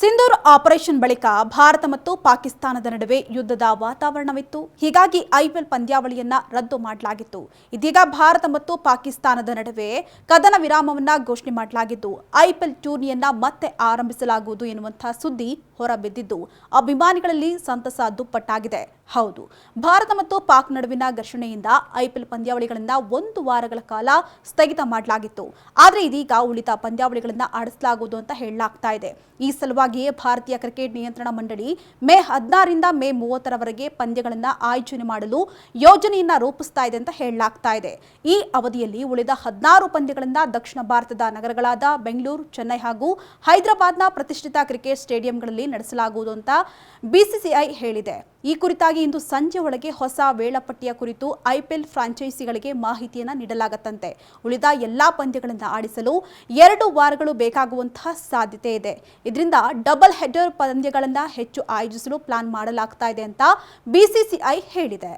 Sindoor operation ಬಳಿಕ ಭಾರತ ಮತ್ತು ಪಾಕಿಸ್ತಾನದ ನಡುವೆ ಯುದ್ಧದ ವಾತಾವರಣವಿತ್ತು. ಹೀಗಾಗಿ ಐಪಿಎಲ್ ಪಂದ್ಯಾವಳಿಯನ್ನ ರದ್ದು ಮಾಡಲಾಗಿತ್ತು. ಇದೀಗ ಭಾರತ ಮತ್ತು ಪಾಕಿಸ್ತಾನದ ನಡುವೆ ಕದನ ವಿರಾಮವನ್ನ ಘೋಷಣೆ ಮಾಡಲಾಗಿದ್ದು ಐಪಿಎಲ್ ಟೂರ್ನಿಯನ್ನ ಮತ್ತೆ ಆರಂಭಿಸಲಾಗುವುದು ಎನ್ನುವಂತಹ ಸುದ್ದಿ ಹೊರಬಿದ್ದಿದ್ದು ಅಭಿಮಾನಿಗಳಲ್ಲಿ ಸಂತಸ ದುಪ್ಪಟ್ಟಾಗಿದೆ. ಹೌದು, ಭಾರತ ಮತ್ತು ಪಾಕ್ ನಡುವಿನ ಘರ್ಷಣೆಯಿಂದ ಐಪಿಎಲ್ ಪಂದ್ಯಾವಳಿಗಳನ್ನ 1 ವಾರಗಳ ಕಾಲ ಸ್ಥಗಿತ ಮಾಡಲಾಗಿತ್ತು. ಆದರೆ ಇದೀಗ ಉಳಿದ ಪಂದ್ಯಾವಳಿಗಳನ್ನ ಆಡಿಸಲಾಗುವುದು ಅಂತ ಹೇಳಲಾಗ್ತಾ ಇದೆ. ಈ ಸಲುವಾಗಿಯೇ ಭಾರತೀಯ ಕ್ರಿಕೆಟ್ ನಿಯಂತ್ರಣ ಮಂಡಳಿ ಮೇ 16ರಿಂದ ಮೇ 30ರವರೆಗೆ ಪಂದ್ಯಗಳನ್ನು ಆಯೋಜನೆ ಮಾಡಲು ಯೋಜನೆಯನ್ನ ರೂಪಿಸ್ತಾ ಇದೆ ಅಂತ ಹೇಳಲಾಗ್ತಾ ಇದೆ. ಈ ಅವಧಿಯಲ್ಲಿ ಉಳಿದ 16 ಪಂದ್ಯಗಳನ್ನು ದಕ್ಷಿಣ ಭಾರತದ ನಗರಗಳಾದ ಬೆಂಗಳೂರು, ಚೆನ್ನೈ ಹಾಗೂ ಹೈದರಾಬಾದ್ನ ಪ್ರತಿಷ್ಠಿತ ಕ್ರಿಕೆಟ್ ಸ್ಟೇಡಿಯಂಗಳಲ್ಲಿ ನಡೆಸಲಾಗುವುದು ಅಂತ ಬಿಸಿಸಿಐ ಹೇಳಿದೆ. ಈ ಕುರಿತಾಗಿ ಇಂದು ಸಂಜೆ ಒಳಗೆ ಹೊಸ ವೇಳಾಪಟ್ಟಿಯ ಕುರಿತು ಐಪಿಎಲ್ ಫ್ರಾಂಚೈಸಿಗಳಿಗೆ ಮಾಹಿತಿಯನ್ನು ನೀಡಲಾಗುತ್ತಂತೆ. ಉಳಿದ ಎಲ್ಲಾ ಪಂದ್ಯಗಳನ್ನು ಆಡಿಸಲು 2 ವಾರಗಳು ಬೇಕಾಗುವಂತಹ ಸಾಧ್ಯತೆ ಇದೆ. ಇದರಿಂದ ಡಬಲ್ ಹೆಡರ್ ಪಂದ್ಯಗಳನ್ನು ಹೆಚ್ಚು ಆಯೋಜಿಸಲು ಪ್ಲಾನ್ ಮಾಡಲಾಗ್ತಾ ಇದೆ ಅಂತ ಬಿಸಿಸಿಐ ಹೇಳಿದೆ.